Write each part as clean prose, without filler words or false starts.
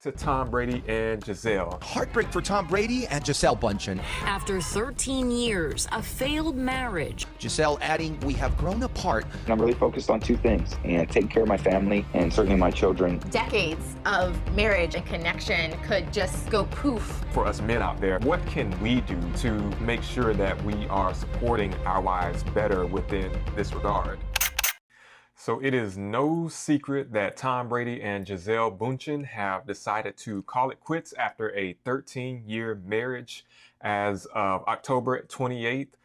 to Tom Brady and Gisele. Heartbreak for Tom Brady and Gisele Bündchen. After 13 years, a failed marriage. Gisele adding, "We have grown apart." I'm really focused on two things, and taking care of my family and certainly my children. Decades of marriage and connection could just go poof. For us men out there, what can we do to make sure that we are supporting our wives better within this regard? So it is no secret that Tom Brady and Gisele Bündchen have decided to call it quits after a 13-year marriage. As of October 28th,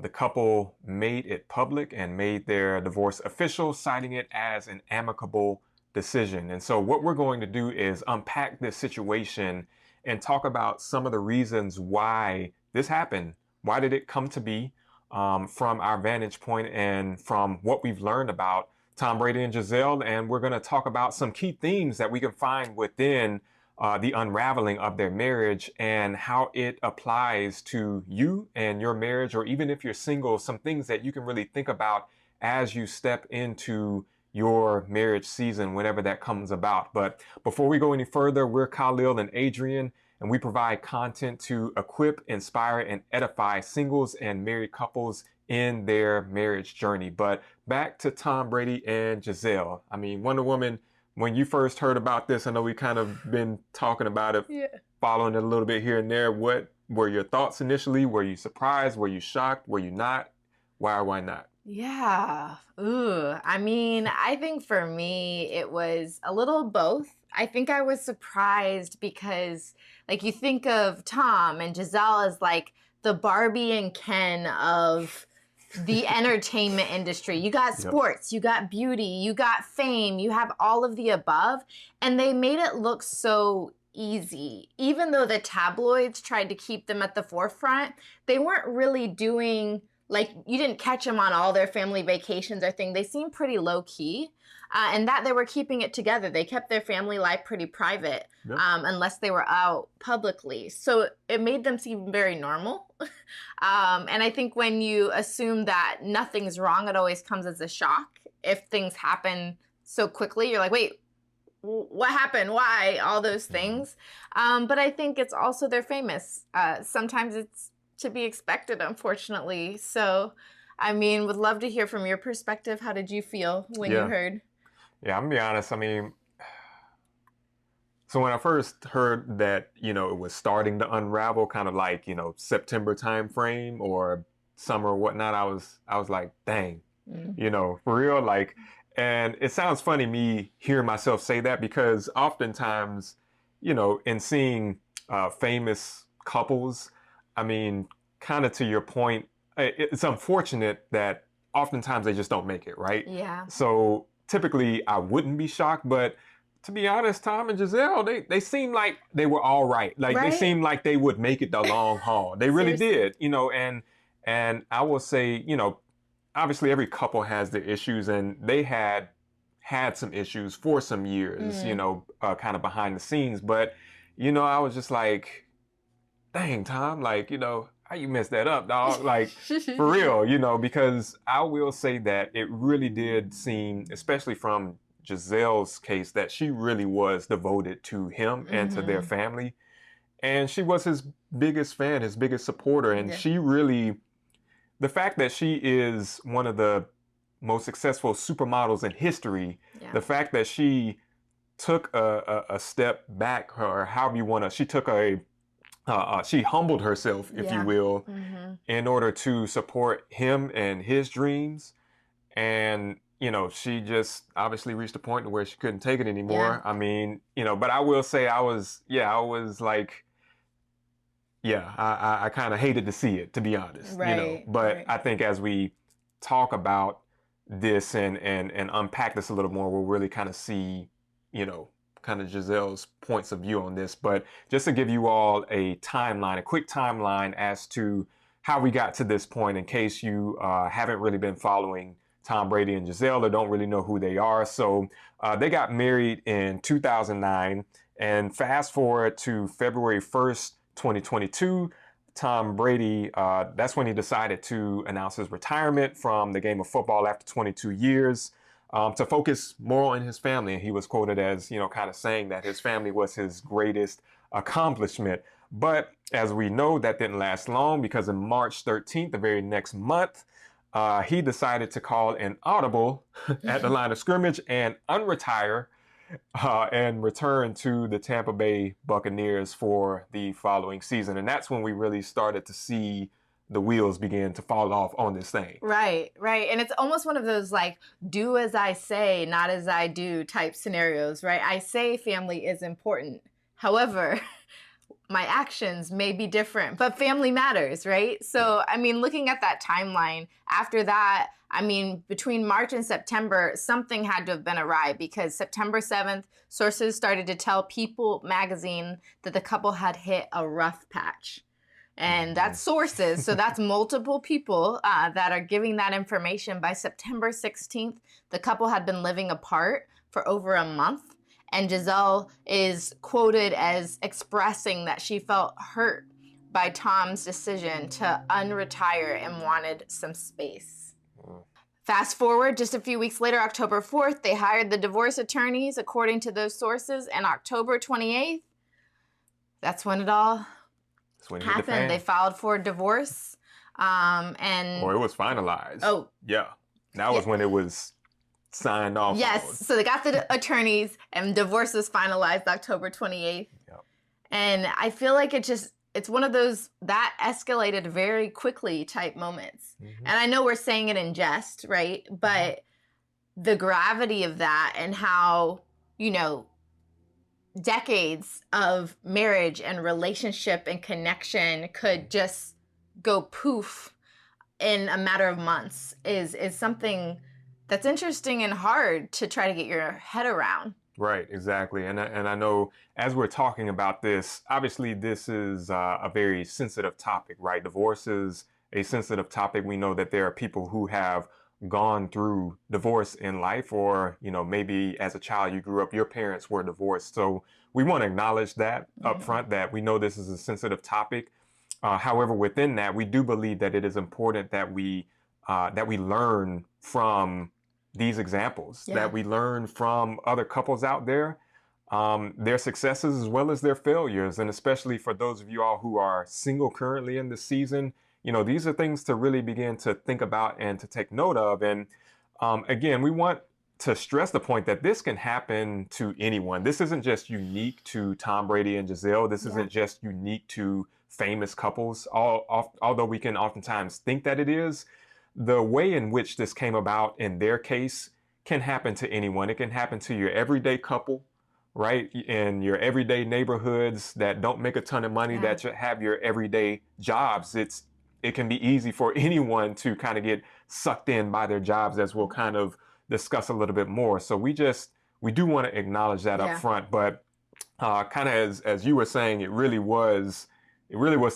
the couple made it public and made their divorce official, citing it as an amicable decision. And so what we're going to do is unpack this situation and talk about some of the reasons why this happened. Why did it come to be? From our vantage point and from what we've learned about Tom Brady and Gisele, and we're going to talk about some key themes that we can find within the unraveling of their marriage and how it applies to you and your marriage, or even if you're single, some things that you can really think about as you step into your marriage season, whenever that comes about. But before we go any further, we're Khalil and Adrian, and we provide content to equip, inspire, and edify singles and married couples in their marriage journey. But back to Tom Brady and Gisele. I mean, Wonder Woman, when you first heard about this, I know we kind of been talking about it, following it a little bit here and there. What were your thoughts initially? Were you surprised? Were you shocked? Were you not? Why or why not? Yeah. Ooh. I mean, I think for me, it was a little both. I think I was surprised because, like, you think of Tom and Gisele as like the Barbie and Ken of the entertainment industry. You got sports, you got beauty, you got fame, you have all of the above. And they made it look so easy. Even though the tabloids tried to keep them at the forefront, they weren't really doing, like, you didn't catch them on all their family vacations or thing. They seemed pretty low key. And that they were keeping it together. They kept their family life pretty private, unless they were out publicly. So it made them seem very normal. And I think when you assume that nothing's wrong, it always comes as a shock. If things happen so quickly, you're like, wait, what happened? Why? All those things. But I think it's also they're famous. Sometimes it's to be expected, unfortunately. So, I mean, would love to hear from your perspective. How did you feel when you heard? Yeah, I'm gonna be honest. I mean, so when I first heard that, you know, it was starting to unravel, kind of like, you know, September time frame or summer or whatnot, I was like, dang, you know, for real, like. And it sounds funny me hearing myself say that, because oftentimes, you know, in seeing famous couples, I mean, kind of to your point, it's unfortunate that oftentimes they just don't make it, right? Yeah. So typically I wouldn't be shocked, but to be honest, Tom and Gisele, they seemed like they were all right. Like they seemed like they would make it the long haul. They really did, you know, and I will say, you know, obviously every couple has their issues, and they had some issues for some years, you know, kind of behind the scenes. But, you know, I was just like, dang, Tom, like, you know, how you messed that up, dog? Like, for real, you know, because I will say that it really did seem, especially from Gisele's case, that she really was devoted to him and to their family. And she was his biggest fan, his biggest supporter. And she really, the fact that she is one of the most successful supermodels in history, the fact that she took a step back, or however you want to, she took she humbled herself, if you will, in order to support him and his dreams. And, you know, she just obviously reached a point where she couldn't take it anymore. I mean, you know, but I will say I was like, I kind of hated to see it, to be honest, you know. But I think as we talk about this and unpack this a little more, we'll really kind of see, you know, kind of Gisele's points of view on this. But just to give you all a timeline, a quick timeline as to how we got to this point, in case you haven't really been following Tom Brady and Gisele or don't really know who they are. So they got married in 2009, and fast forward to February 1st, 2022, Tom Brady, that's when he decided to announce his retirement from the game of football after 22 years. to focus more on his family. And he was quoted as, kind of saying that his family was his greatest accomplishment. But as we know, that didn't last long, because on March 13th, the very next month, he decided to call an audible at the line of scrimmage and unretire and return to the Tampa Bay Buccaneers for the following season. And that's when we really started to see the wheels begin to fall off on this thing. Right, right. And it's almost one of those like, do as I say, not as I do type scenarios, right? I say family is important. However, my actions may be different, but family matters, right? So, I mean, looking at that timeline, after that, I mean, between March and September, something had to have been awry, because September 7th, sources started to tell People magazine that the couple had hit a rough patch. And that's sources, so that's multiple people that are giving that information. By September 16th, the couple had been living apart for over a month. And Gisele is quoted as expressing that she felt hurt by Tom's decision to unretire and wanted some space. Fast forward just a few weeks later, October 4th, they hired the divorce attorneys, according to those sources, and October 28th, that's when it all happened. They filed for divorce, and... Or it was finalized. Oh. Yeah. That was when it was signed off. Yes, so they got the attorneys, and divorce was finalized October 28th. Yep. And I feel like it's one of those that escalated very quickly type moments. Mm-hmm. And I know we're saying it in jest, right? But the gravity of that, and how, decades of marriage and relationship and connection could just go poof in a matter of months is something that's interesting and hard to try to get your head around. Right, exactly. And I know as we're talking about this, obviously this is a very sensitive topic, right? Divorce is a sensitive topic. We know that there are people who have gone through divorce in life, or, maybe as a child you grew up, your parents were divorced. So we want to acknowledge that up front, that we know this is a sensitive topic. However, within that, we do believe that it is important that we learn from these examples, that we learn from other couples out there, their successes as well as their failures. And especially for those of you all who are single currently in this season, these are things to really begin to think about and to take note of. And again, we want to stress the point that this can happen to anyone. This isn't just unique to Tom Brady and Gisele. This isn't just unique to famous couples, although we can oftentimes think that it is. The way in which this came about in their case can happen to anyone. It can happen to your everyday couple, right? In your everyday neighborhoods that don't make a ton of money, that have your everyday jobs. It can be easy for anyone to kind of get sucked in by their jobs, as we'll kind of discuss a little bit more. So we do want to acknowledge that up front. But kind of as you were saying, it really was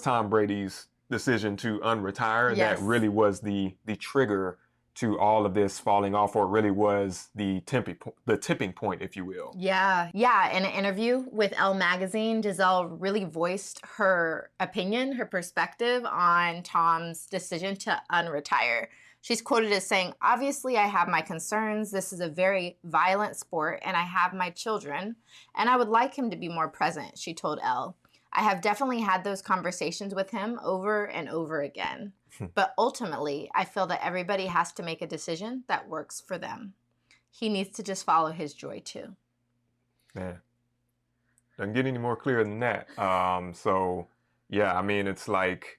Tom Brady's decision to unretire that really was the trigger to all of this falling off, or it really was the tipping point, if you will. Yeah. In an interview with Elle magazine, Gisele really voiced her opinion, her perspective on Tom's decision to unretire. She's quoted as saying, "Obviously, I have my concerns. This is a very violent sport, and I have my children, and I would like him to be more present," she told Elle. "I have definitely had those conversations with him over and over again. But ultimately, I feel that everybody has to make a decision that works for them. He needs to just follow his joy too." Man, doesn't get any more clear than that. It's like,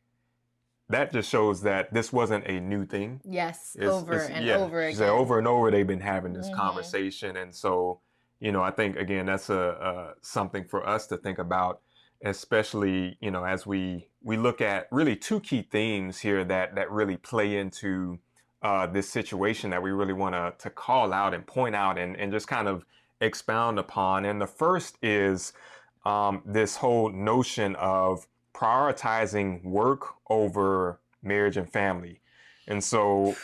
that just shows that this wasn't a new thing. Yes, over and over again. Over and over they've been having this conversation. And so, I think, again, that's something for us to think about, especially, as we look at really two key themes here that really play into this situation that we really want to call out and point out and just kind of expound upon. And the first is this whole notion of prioritizing work over marriage and family. And so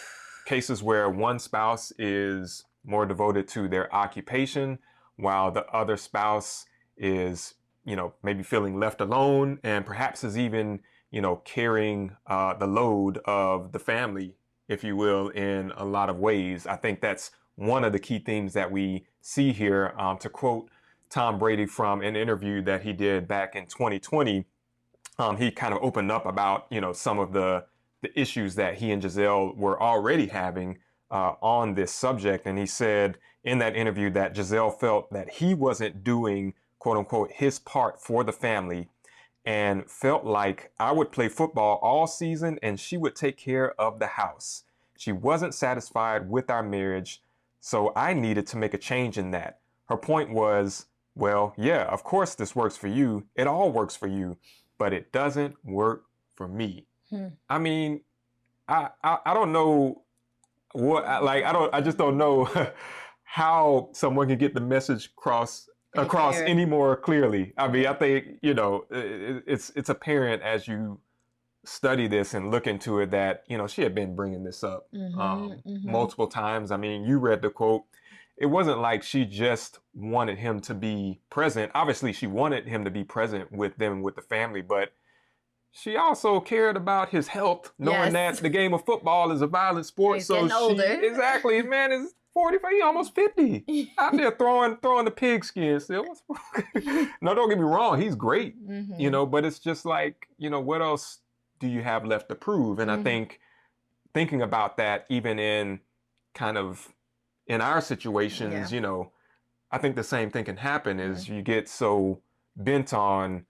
cases where one spouse is more devoted to their occupation, while the other spouse is maybe feeling left alone, and perhaps is even, carrying the load of the family, if you will, in a lot of ways. I think that's one of the key themes that we see here. To quote Tom Brady from an interview that he did back in 2020, he kind of opened up about, some of the issues that he and Gisele were already having on this subject. And he said in that interview that Gisele felt that he wasn't doing, quote unquote, his part for the family, and felt like I would play football all season and she would take care of the house. She wasn't satisfied with our marriage, so I needed to make a change in that. Her point was, well, yeah, of course this works for you. It all works for you, but it doesn't work for me. I mean, I don't know what, I just don't know how someone can get the message across any more clearly. I mean, I think, it's apparent as you study this and look into it that, she had been bringing this up multiple times. I mean, you read the quote. It wasn't like she just wanted him to be present. Obviously, she wanted him to be present with them, with the family, but she also cared about his health, knowing that the game of football is a violent sport. He's getting older. Exactly, his man is 45, he almost 50. Out there throwing the pigskin still. No, don't get me wrong, he's great, but it's just like, what else do you have left to prove? And I think thinking about that, even in kind of in our situations, I think the same thing can happen is you get so bent on,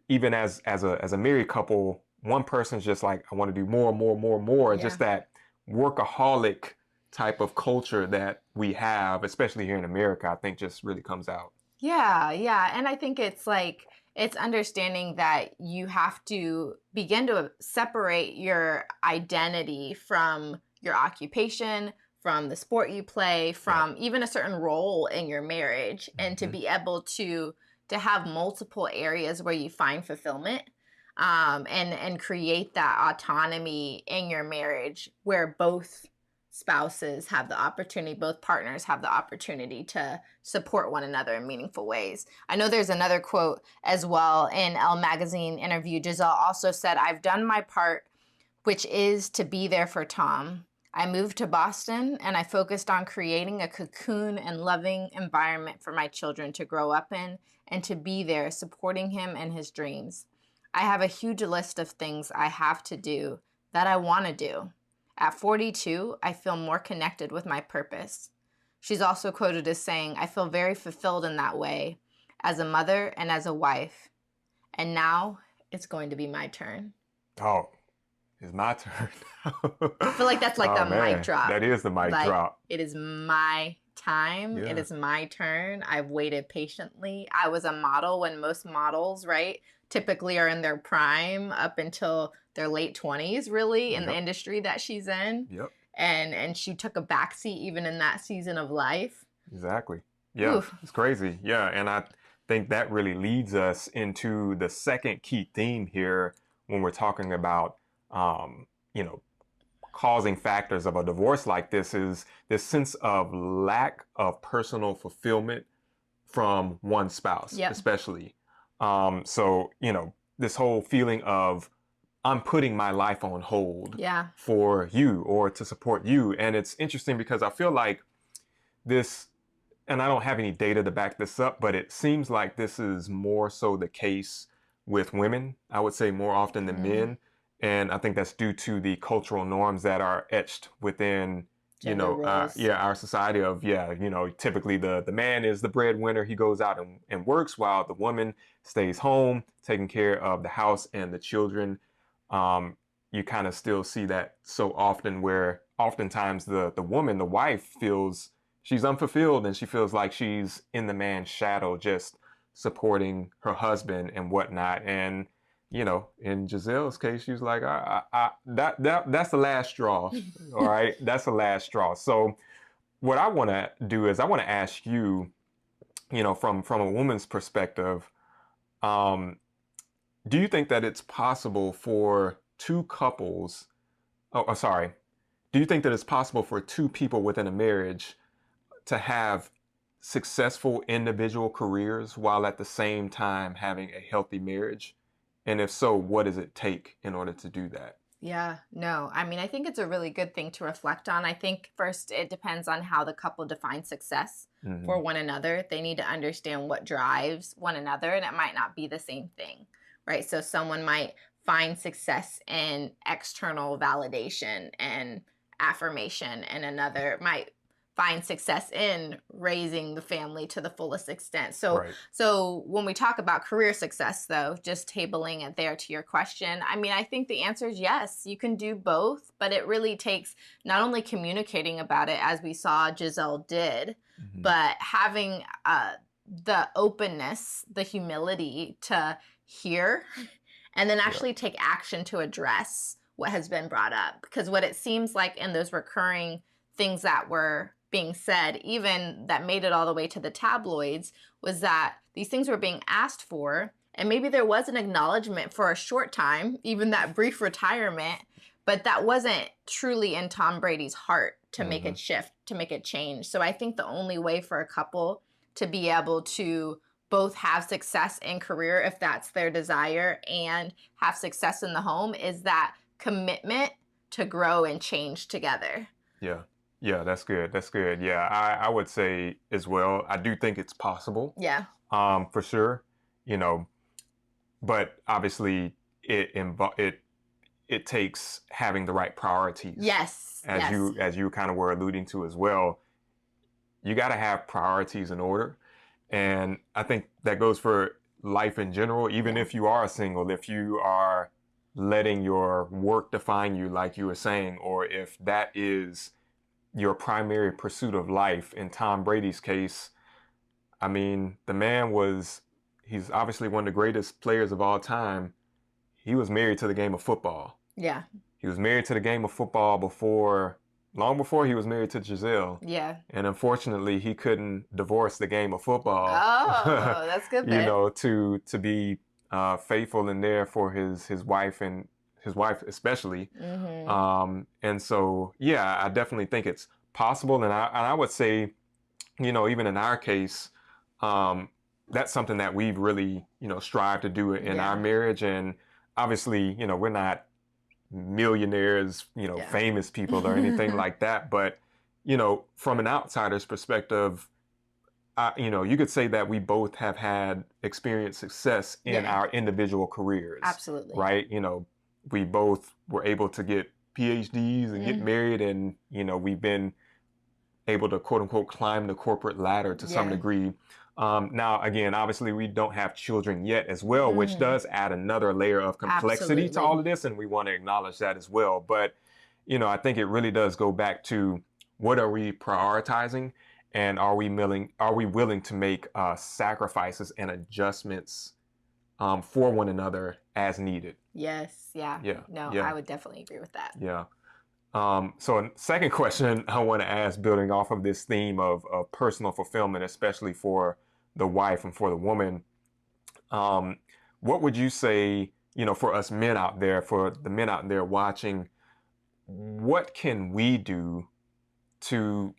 even as a married couple, one person's just like, I want to do more, just that workaholic type of culture that we have, especially here in America, I think just really comes out. Yeah. And I think it's like, it's understanding that you have to begin to separate your identity from your occupation, from the sport you play, from even a certain role in your marriage, and to be able to have multiple areas where you find fulfillment, and create that autonomy in your marriage where both spouses have the opportunity, both partners have the opportunity to support one another in meaningful ways. I know there's another quote as well in Elle magazine interview. Gisele also said, "I've done my part, which is to be there for Tom. I moved to Boston and I focused on creating a cocoon and loving environment for my children to grow up in and to be there supporting him and his dreams. I have a huge list of things I have to do that I want to do. At 42, I feel more connected with my purpose." She's also quoted as saying, "I feel very fulfilled in that way as a mother and as a wife. And now it's going to be my turn." Oh, it's my turn. I feel like that's like the mic drop. That is the mic drop. It is my time. Yeah. It is my turn. I've waited patiently. I was a model when most models, right, typically are in their prime up until their late 20s, really, in the industry that she's in. Yep. And she took a backseat even in that season of life. Exactly. Yeah, It's crazy. Yeah, and I think that really leads us into the second key theme here when we're talking about, causing factors of a divorce like this is this sense of lack of personal fulfillment from one spouse, especially. So, this whole feeling of I'm putting my life on hold for you or to support you. And it's interesting because I feel like this, and I don't have any data to back this up, but it seems like this is more so the case with women, I would say more often than men. And I think that's due to the cultural norms that are etched within, our society of, typically the man is the breadwinner. He goes out and works while the woman stays home, taking care of the house and the children. You kind of still see that so often where oftentimes the woman, the wife, feels she's unfulfilled and she feels like she's in the man's shadow, just supporting her husband and whatnot. And in Gisele's case, she was like, that's the last straw. All right. That's the last straw. So what I want to do is I want to ask you, from a woman's perspective, do you think that it's possible for two couples, do you think that it's possible for two people within a marriage to have successful individual careers while at the same time having a healthy marriage? And if so, what does it take in order to do that? Yeah, no. I mean, I think it's a really good thing to reflect on. I think first it depends on how the couple defines success for one another. They need to understand what drives one another, and it might not be the same thing, right? So someone might find success in external validation and affirmation, and another might find success in raising the family to the fullest extent. So Right. so when we talk about career success, though, just tabling it there to your question, I mean, I think the answer is yes, you can do both, but it really takes not only communicating about it, as we saw Gisele did, but having the openness, the humility to hear and then Yeah. actually take action to address what has been brought up. Because what it seems like in those recurring things that were being said, even that made it all the way to the tabloids, was that these things were being asked for. And maybe there was an acknowledgement for a short time, even that brief retirement, but that wasn't truly in Tom Brady's heart to make it shift, to make it change. So I think the only way for a couple to be able to both have success in career, if that's their desire, and have success in the home is that commitment to grow and change together. Yeah. Yeah, that's good. That's good. Yeah, I would say as well. I do think it's possible. Yeah. For sure. You know, but obviously it takes having the right priorities. Yes. As you kind of were alluding to as well. You got to have priorities in order. And I think that goes for life in general, even if you are single, if you are letting your work define you, like you were saying, or if that is your primary pursuit of life. In Tom Brady's case, I mean, he's obviously one of the greatest players of all time. He was married to the game of football. Yeah. He was married to the game of football long before he was married to Gisele. Yeah. And unfortunately, he couldn't divorce the game of football. Oh, that's good. You know, to be faithful and there for his wife and his wife especially. And so, yeah, I definitely think it's possible. And I would say, you know, even in our case, that's something that we've really, you know, strive to do in our marriage. And obviously, you know, we're not millionaires, you know, famous people or anything like that. But, you know, from an outsider's perspective, you know, you could say that we both have had experienced success in our individual careers. Absolutely. Right? You know, we both were able to get PhDs and get married, and, you know, we've been able to, quote unquote, climb the corporate ladder to some degree. Now, again, obviously, we don't have children yet as well, which does add another layer of complexity to all of this, and we want to acknowledge that as well. But, you know, I think it really does go back to what are we prioritizing, and are we willing to make sacrifices and adjustments for one another as needed? Yes. Yeah. Yeah. No, Yeah. I would definitely agree with that. Yeah. So a second question I want to ask, building off of this theme of personal fulfillment, especially for the wife and for the woman, what would you say, you know, for us men out there, for the men out there watching, what can we do to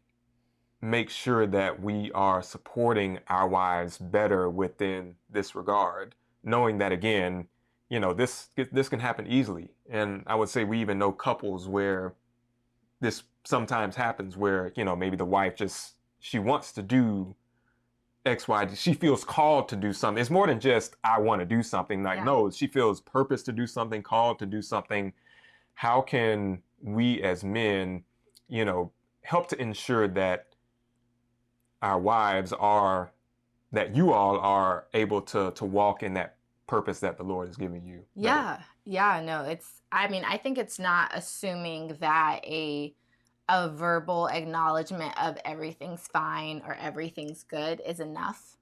make sure that we are supporting our wives better within this regard, knowing that, again, you know, this can happen easily. And I would say we even know couples where this sometimes happens, where, you know, maybe the wife she wants to do X, Y, she feels called to do something. It's more than just, I want to do something. Like, no, she feels purpose to do something, called to do something. How can we as men, you know, help to ensure that our wives that you all are able to walk in that purpose that the Lord has given you? Yeah. Yeah. No, I mean, I think it's not assuming that a verbal acknowledgement of everything's fine or everything's good is enough.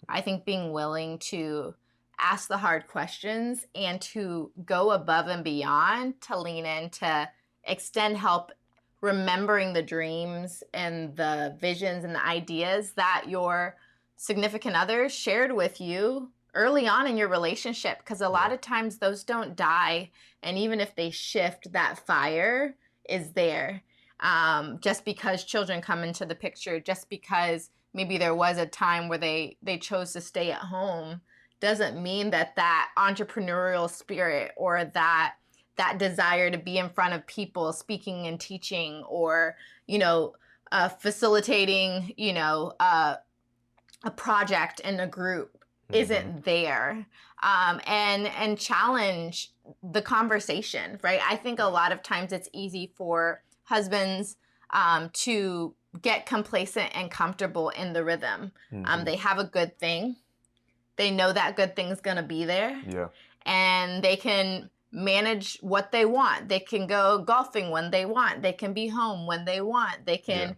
I think being willing to ask the hard questions and to go above and beyond, to lean in, to extend help, remembering the dreams and the visions and the ideas that your significant other shared with you early on in your relationship, because a lot of times those don't die, and even if they shift, that fire is there. Just because children come into the picture, just because maybe there was a time where they chose to stay at home, doesn't mean that entrepreneurial spirit or that that desire to be in front of people, speaking and teaching, or, facilitating, a project in a group isn't there, and challenge the conversation, right? I think a lot of times it's easy for husbands to get complacent and comfortable in the rhythm. They have a good thing. They know that good thing's going to be there. Yeah. And they can manage what they want. They can go golfing when they want. They can be home when they want. They can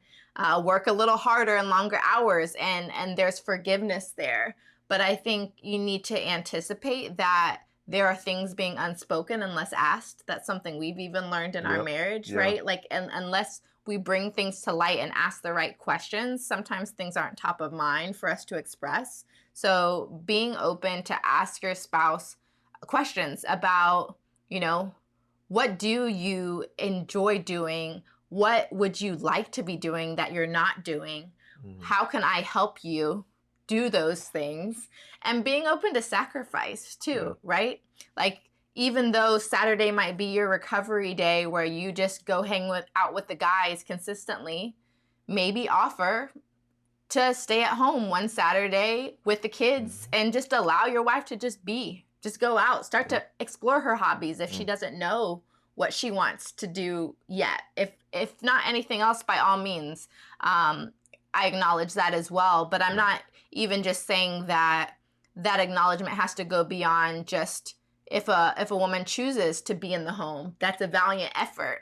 work a little harder and longer hours, and there's forgiveness there. But I think you need to anticipate that there are things being unspoken unless asked. That's something we've even learned in our marriage, right? Like, and unless we bring things to light and ask the right questions, sometimes things aren't top of mind for us to express. So being open to ask your spouse questions about, what do you enjoy doing? What would you like to be doing that you're not doing? How can I help you do those things? And being open to sacrifice too, right? Like, even though Saturday might be your recovery day where you just go out with the guys consistently, maybe offer to stay at home one Saturday with the kids and just allow your wife to just go out, start to explore her hobbies if she doesn't know what she wants to do yet. If not anything else, by all means, I acknowledge that as well. But I'm not even just saying that acknowledgement has to go beyond just if a woman chooses to be in the home. That's a valiant effort,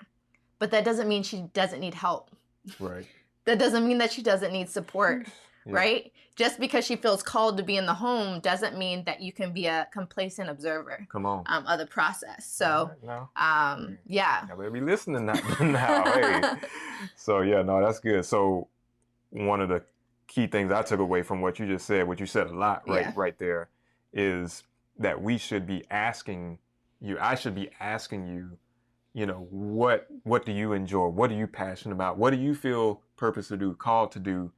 but that doesn't mean she doesn't need help. Right. That doesn't mean that she doesn't need support, right? Just because she feels called to be in the home doesn't mean that you can be a complacent observer. Come on. Of the process. So, yeah. I better be listening now. Hey. So, that's good. So, one of the key things I took away from what you just said, what you said a lot right there, is that we should be asking you, I should be asking you, what do you enjoy? What are you passionate about? What do you feel purpose to do, called to do?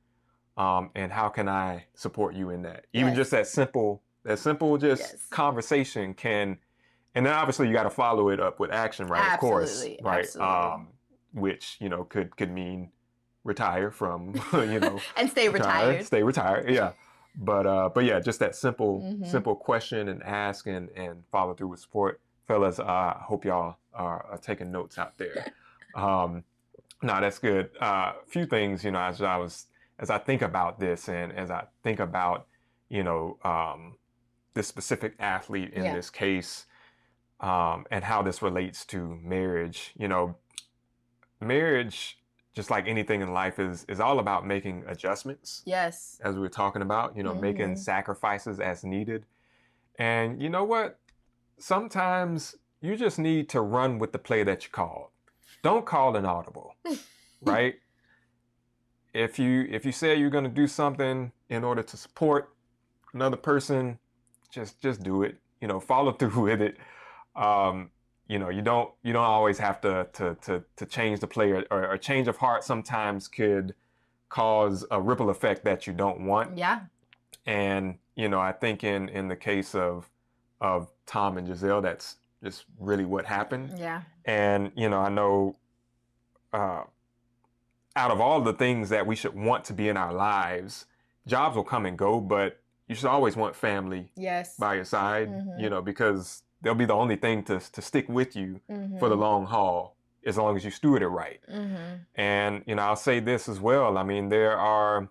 And how can I support you in that? Even just that simple conversation can, and then obviously you got to follow it up with action, right? Absolutely, of course, right? Absolutely. Which, could mean retire from, and stay retired. Stay retired. Yeah. But yeah, just that simple question and ask and follow through with support. Fellas, I hope y'all are taking notes out there. No, that's good. A few things, as I think about this and as I think about, this specific athlete in this case, and how this relates to marriage, marriage, just like anything in life, is all about making adjustments. Yes. As we were talking about, making sacrifices as needed. And you know what? Sometimes you just need to run with the play that you called. Don't call an audible, right? If you say you're going to do something in order to support another person, just do it. Follow through with it. You don't always have to change the play, or a change of heart sometimes could cause a ripple effect that you don't want. Yeah. And I think in the case of Tom and Gisele, that's just really what happened. Yeah. And I know out of all the things that we should want to be in our lives, jobs will come and go, but you should always want family by your side, because they'll be the only thing to stick with you for the long haul, as long as you steward it right. And, I'll say this as well. I mean, there are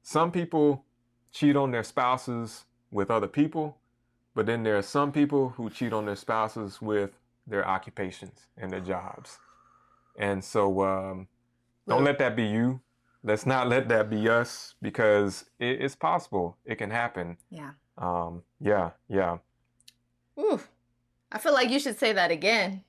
some people cheat on their spouses with other people, but then there are some people who cheat on their spouses with their occupations and their jobs. And so don't let that be you. Let's not let that be us, because it's possible. It can happen. Yeah. Yeah. Ooh, I feel like you should say that again.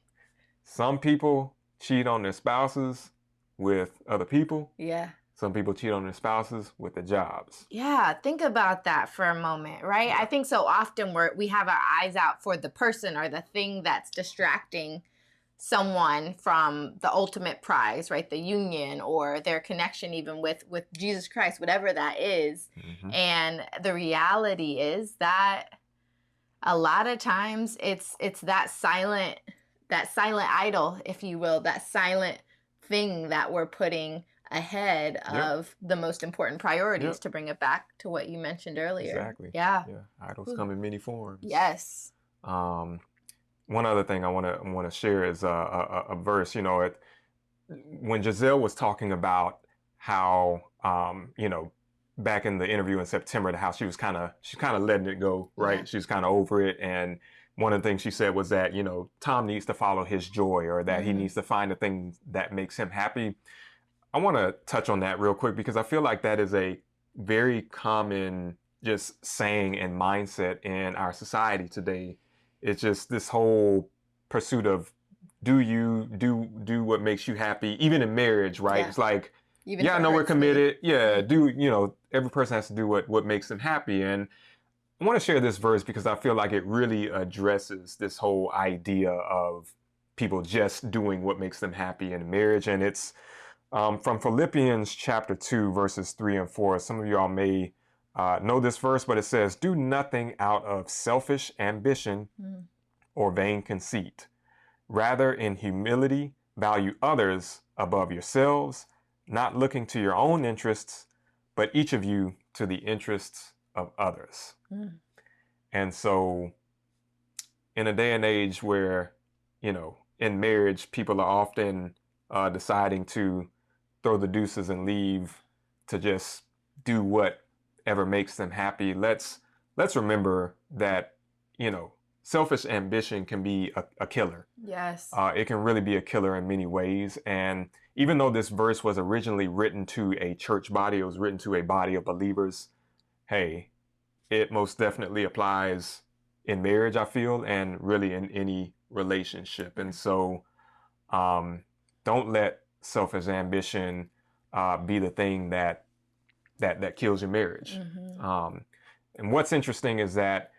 Some people cheat on their spouses with other people. Yeah. Some people cheat on their spouses with their jobs. Yeah, think about that for a moment, right? I think so often we have our eyes out for the person or the thing that's distracting someone from the ultimate prize, right? The union or their connection even with Jesus Christ, whatever that is. And the reality is that a lot of times it's that silent that silent idol, if you will, that silent thing that we're putting ahead of the most important priorities, to bring it back to what you mentioned earlier. Exactly. Yeah. Idols come in many forms. Yes. One other thing I want to share is a verse. You know, when Gisele was talking about how you know, back in the interview in September, how she's kind of letting it go, right? Yeah. She's kind of over it, and one of the things she said was that, you know, Tom needs to follow his joy, or that he needs to find the thing that makes him happy. I want to touch on that real quick because I feel like that is a very common just saying and mindset in our society today. It's just this whole pursuit of do what makes you happy, even in marriage, right? Yeah. It's like, Even yeah, I if it know we're hurts me. committed. Yeah, you know, every person has to do what makes them happy. And I want to share this verse because I feel like it really addresses this whole idea of people just doing what makes them happy in marriage. And it's from Philippians chapter 2, verses 3 and 4. Some of y'all may know this verse, but it says, "Do nothing out of selfish ambition or vain conceit. Rather, in humility, value others above yourselves, not looking to your own interests, but each of you to the interests of others." And so, in a day and age where, you know, in marriage, people are often deciding to throw the deuces and leave to just do whatever makes them happy. Let's remember that, you know, selfish ambition can be a killer. Yes. It can really be a killer in many ways. And even though this verse was originally written to a church body, it was written to a body of believers. Hey, it most definitely applies in marriage, I feel, and really in any relationship. And so don't let selfish ambition be the thing that kills your marriage. And what's interesting is that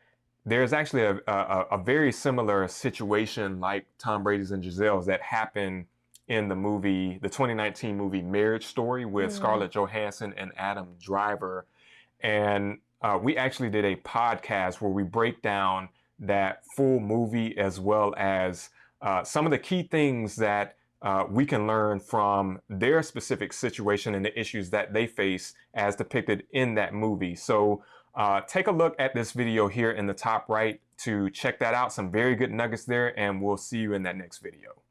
there's actually a very similar situation like Tom Brady's and Gisele's that happened in the 2019 movie Marriage Story with Scarlett Johansson and Adam Driver. And we actually did a podcast where we break down that full movie as well as some of the key things that we can learn from their specific situation and the issues that they face as depicted in that movie. So take a look at this video here in the top right to check that out. Some very good nuggets there, and we'll see you in that next video.